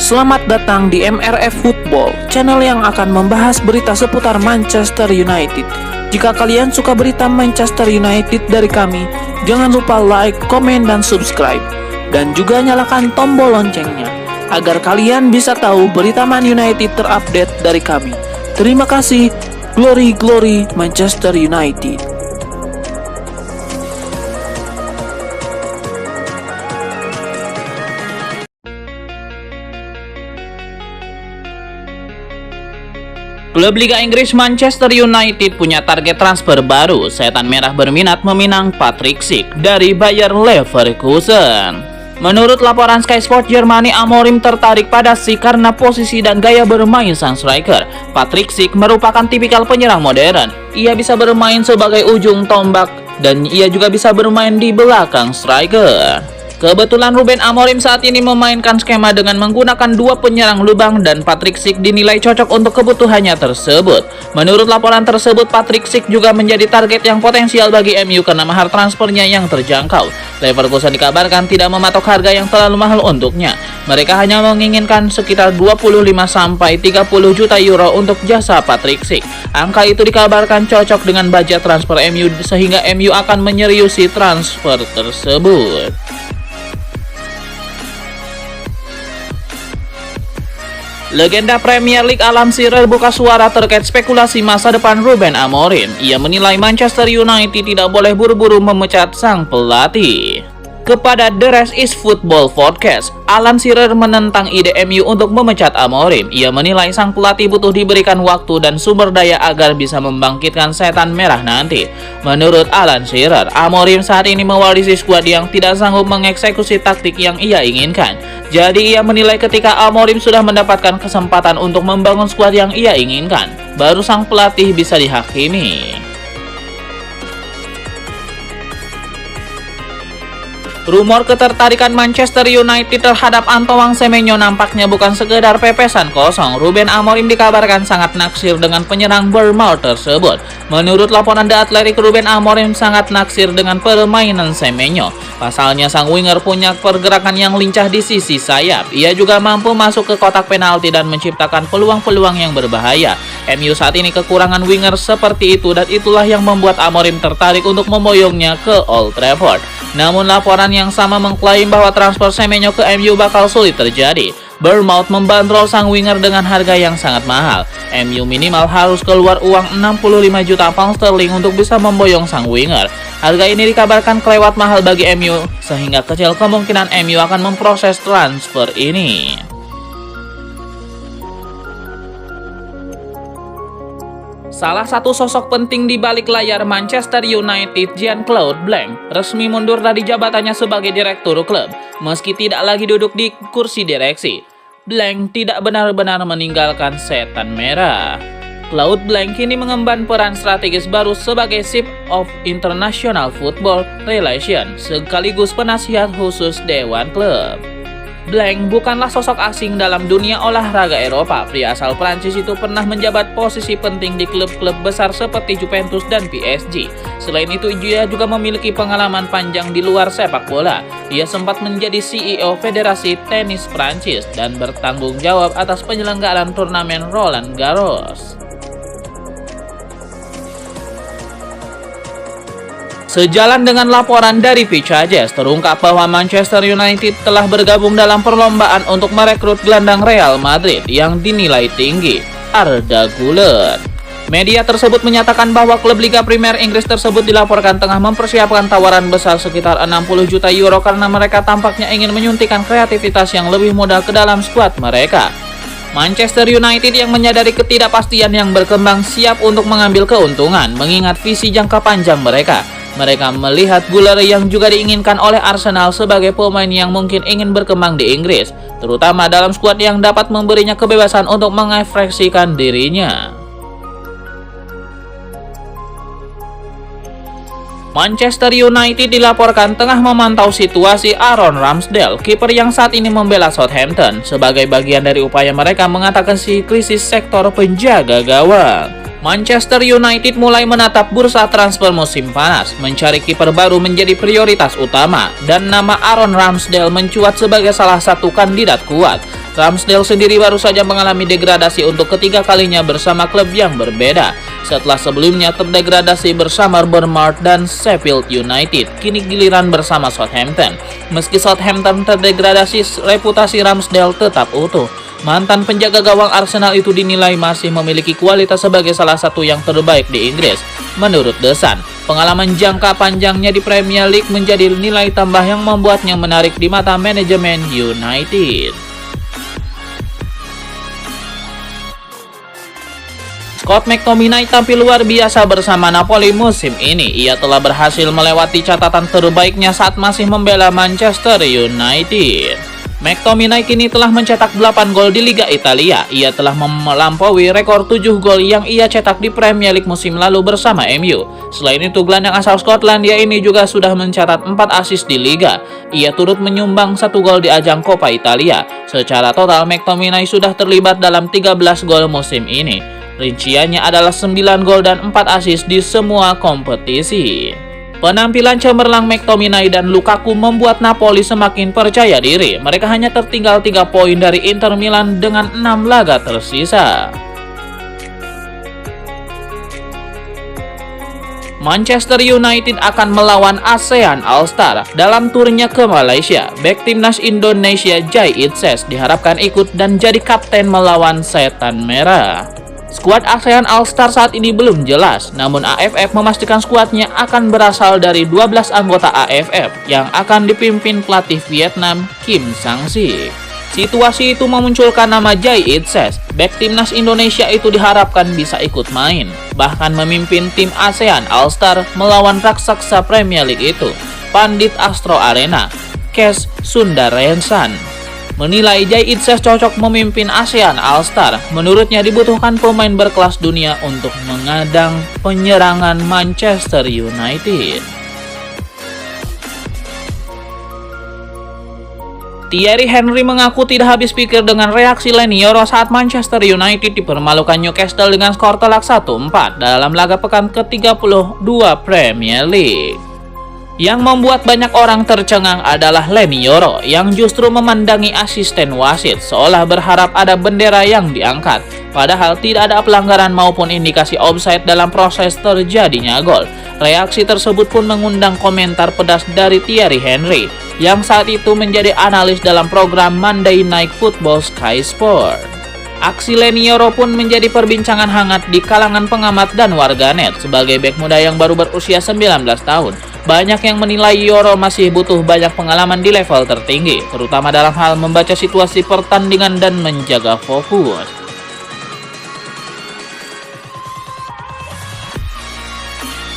Selamat datang di MRF Football, channel yang akan membahas berita seputar Manchester United. Jika kalian suka berita Manchester United dari kami, jangan lupa like, komen, dan subscribe. Dan juga nyalakan tombol loncengnya, agar kalian bisa tahu berita Man United terupdate dari kami. Terima kasih, Glory Glory Manchester United. Klub Liga Inggris Manchester United punya target transfer baru. Setan Merah berminat meminang Patrick Schick dari Bayer Leverkusen. Menurut laporan Sky Sports Germany, Amorim tertarik pada Schick karena posisi dan gaya bermain sang striker. Patrick Schick merupakan tipikal penyerang modern. Ia bisa bermain sebagai ujung tombak dan ia juga bisa bermain di belakang striker. Kebetulan Ruben Amorim saat ini memainkan skema dengan menggunakan dua penyerang lubang dan Patrick Schick dinilai cocok untuk kebutuhannya tersebut. Menurut laporan tersebut, Patrick Schick juga menjadi target yang potensial bagi MU karena mahar transfernya yang terjangkau. Leverkusen dikabarkan tidak mematok harga yang terlalu mahal untuknya. Mereka hanya menginginkan sekitar 25-30 juta euro untuk jasa Patrick Schick. Angka itu dikabarkan cocok dengan budget transfer MU sehingga MU akan menyeriusi transfer tersebut. Legenda Premier League Alan Shearer buka suara terkait spekulasi masa depan Ruben Amorim. Ia menilai Manchester United tidak boleh buru-buru memecat sang pelatih. Kepada The Rest is Football Podcast, Alan Shearer menentang ide MU untuk memecat Amorim. Ia menilai sang pelatih butuh diberikan waktu dan sumber daya agar bisa membangkitkan setan merah nanti. Menurut Alan Shearer, Amorim saat ini mewarisi skuad yang tidak sanggup mengeksekusi taktik yang ia inginkan. Jadi ia menilai ketika Amorim sudah mendapatkan kesempatan untuk membangun skuad yang ia inginkan, baru sang pelatih bisa dihakimi. Rumor ketertarikan Manchester United terhadap Antoine Semenyo nampaknya bukan sekedar pepesan kosong. Ruben Amorim dikabarkan sangat naksir dengan penyerang Bournemouth tersebut. Menurut laporan The Athletic, Ruben Amorim sangat naksir dengan permainan Semenyo. Pasalnya sang winger punya pergerakan yang lincah di sisi sayap. Ia juga mampu masuk ke kotak penalti dan menciptakan peluang-peluang yang berbahaya. MU saat ini kekurangan winger seperti itu dan itulah yang membuat Amorim tertarik untuk memboyongnya ke Old Trafford. Namun laporan yang sama mengklaim bahwa transfer Semenyo ke MU bakal sulit terjadi. Bournemouth membandrol sang winger dengan harga yang sangat mahal. MU minimal harus keluar uang 65 juta pound sterling untuk bisa memboyong sang winger. Harga ini dikabarkan kelewat mahal bagi MU, sehingga kecil kemungkinan MU akan memproses transfer ini. Salah satu sosok penting di balik layar Manchester United, Jean-Claude Blanc, resmi mundur dari jabatannya sebagai direktur klub. Meski tidak lagi duduk di kursi direksi, Blanc tidak benar-benar meninggalkan setan merah. Claude Blanc kini mengemban peran strategis baru sebagai Chief of International Football Relations, sekaligus penasihat khusus Dewan Klub. Blanc bukanlah sosok asing dalam dunia olahraga Eropa. Pria asal Prancis itu pernah menjabat posisi penting di klub-klub besar seperti Juventus dan PSG. Selain itu, dia juga memiliki pengalaman panjang di luar sepak bola. Ia sempat menjadi CEO Federasi Tenis Prancis dan bertanggung jawab atas penyelenggaraan turnamen Roland Garros. Sejalan dengan laporan dari Vichages, terungkap bahwa Manchester United telah bergabung dalam perlombaan untuk merekrut gelandang Real Madrid yang dinilai tinggi, Arda Güler. Media tersebut menyatakan bahwa klub Liga Premier Inggris tersebut dilaporkan tengah mempersiapkan tawaran besar sekitar 60 juta euro karena mereka tampaknya ingin menyuntikkan kreativitas yang lebih muda ke dalam skuad mereka. Manchester United yang menyadari ketidakpastian yang berkembang siap untuk mengambil keuntungan mengingat visi jangka panjang mereka. Mereka melihat Güler yang juga diinginkan oleh Arsenal sebagai pemain yang mungkin ingin berkembang di Inggris, terutama dalam skuad yang dapat memberinya kebebasan untuk mengekspresikan dirinya. Manchester United dilaporkan tengah memantau situasi Aaron Ramsdale, kiper yang saat ini membela Southampton, sebagai bagian dari upaya mereka mengatasi krisis sektor penjaga gawang. Manchester United mulai menatap bursa transfer musim panas. Mencari kiper baru menjadi prioritas utama, dan nama Aaron Ramsdale mencuat sebagai salah satu kandidat kuat. Ramsdale sendiri baru saja mengalami degradasi untuk ketiga kalinya bersama klub yang berbeda. Setelah sebelumnya terdegradasi bersama Bournemouth dan Sheffield United, kini giliran bersama Southampton. Meski Southampton terdegradasi, reputasi Ramsdale tetap utuh. Mantan penjaga gawang Arsenal itu dinilai masih memiliki kualitas sebagai salah satu yang terbaik di Inggris. Menurut The Sun, pengalaman jangka panjangnya di Premier League menjadi nilai tambah yang membuatnya menarik di mata manajemen United. Scott McTominay tampil luar biasa bersama Napoli musim ini. Ia telah berhasil melewati catatan terbaiknya saat masih membela Manchester United. McTominay kini telah mencetak 8 gol di Liga Italia. Ia telah melampaui rekor 7 gol yang ia cetak di Premier League musim lalu bersama MU. Selain itu, gelandang asal Skotlandia ini juga sudah mencatat 4 assist di Liga. Ia turut menyumbang 1 gol di ajang Coppa Italia. Secara total, McTominay sudah terlibat dalam 13 gol musim ini. Rinciannya adalah 9 gol dan 4 assist di semua kompetisi. Penampilan cemerlang McTominay dan Lukaku membuat Napoli semakin percaya diri. Mereka hanya tertinggal 3 poin dari Inter Milan dengan 6 laga tersisa. Manchester United akan melawan ASEAN All-Star dalam turnya ke Malaysia. Bek timnas Indonesia Jai Itses diharapkan ikut dan jadi kapten melawan Setan Merah. Skuad ASEAN All-Star saat ini belum jelas, namun AFF memastikan skuadnya akan berasal dari 12 anggota AFF yang akan dipimpin pelatih Vietnam Kim Sang-sik. Situasi itu memunculkan nama Jai Itses. Bek timnas Indonesia itu diharapkan bisa ikut main, bahkan memimpin tim ASEAN All-Star melawan raksasa Premier League itu, Pandit Astro Arena, Kes Sundarensan. Menilai Jai Itses cocok memimpin ASEAN All-Star. Menurutnya dibutuhkan pemain berkelas dunia untuk mengadang penyerangan Manchester United. Thierry Henry mengaku tidak habis pikir dengan reaksi Leny Yoro saat Manchester United dipermalukan Newcastle dengan skor telak 1-4 dalam laga pekan ke-32 Premier League. Yang membuat banyak orang tercengang adalah Leny Yoro yang justru memandangi asisten wasit seolah berharap ada bendera yang diangkat. Padahal tidak ada pelanggaran maupun indikasi offside dalam proses terjadinya gol. Reaksi tersebut pun mengundang komentar pedas dari Thierry Henry yang saat itu menjadi analis dalam program Monday Night Football Sky Sport. Aksi Leny Yoro pun menjadi perbincangan hangat di kalangan pengamat dan warganet. Sebagai bek muda yang baru berusia 19 tahun, banyak yang menilai Yoro masih butuh banyak pengalaman di level tertinggi, terutama dalam hal membaca situasi pertandingan dan menjaga fokus.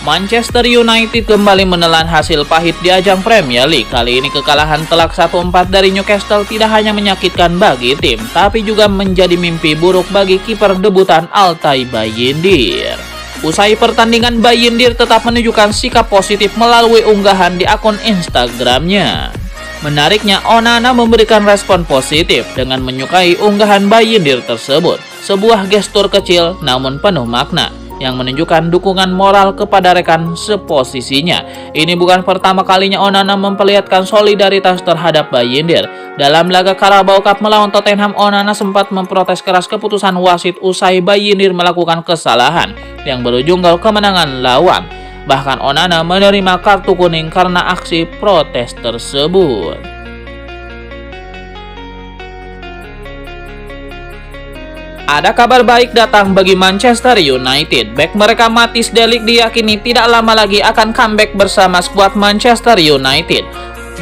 Manchester United kembali menelan hasil pahit di ajang Premier League. Kali ini kekalahan telak 1-4 dari Newcastle tidak hanya menyakitkan bagi tim, tapi juga menjadi mimpi buruk bagi kiper debutan Altay Bayindir. Usai pertandingan, Bayindir tetap menunjukkan sikap positif melalui unggahan di akun Instagramnya. Menariknya, Onana memberikan respon positif dengan menyukai unggahan Bayindir tersebut. Sebuah gestur kecil namun penuh makna yang menunjukkan dukungan moral kepada rekan seposisinya. Ini bukan pertama kalinya Onana memperlihatkan solidaritas terhadap Bayindir. Dalam laga Carabao Cup melawan Tottenham, Onana sempat memprotes keras keputusan wasit usai Bayindir melakukan kesalahan yang berujung gol kemenangan lawan. Bahkan Onana menerima kartu kuning karena aksi protes tersebut. Ada kabar baik datang bagi Manchester United. Bek mereka Matthijs de Ligt diyakini tidak lama lagi akan comeback bersama skuad Manchester United.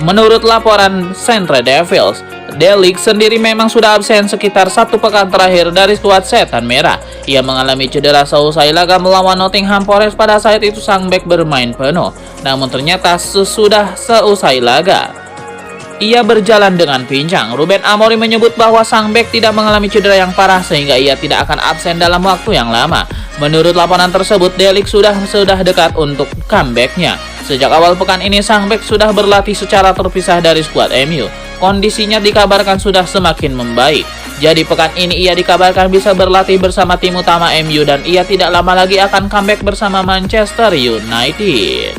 Menurut laporan Centre Devils, de Ligt sendiri memang sudah absen sekitar 1 pekan terakhir dari skuad Setan Merah. Ia mengalami cedera seusai laga melawan Nottingham Forest. Pada saat itu sang bek bermain penuh, namun ternyata seusai laga ia berjalan dengan pincang. Ruben Amorim menyebut bahwa sang bek tidak mengalami cedera yang parah sehingga ia tidak akan absen dalam waktu yang lama. Menurut laporan tersebut, de Ligt sudah dekat untuk comebacknya. Sejak awal pekan ini, sang bek sudah berlatih secara terpisah dari skuad MU. Kondisinya dikabarkan sudah semakin membaik. Jadi pekan ini ia dikabarkan bisa berlatih bersama tim utama MU dan ia tidak lama lagi akan comeback bersama Manchester United.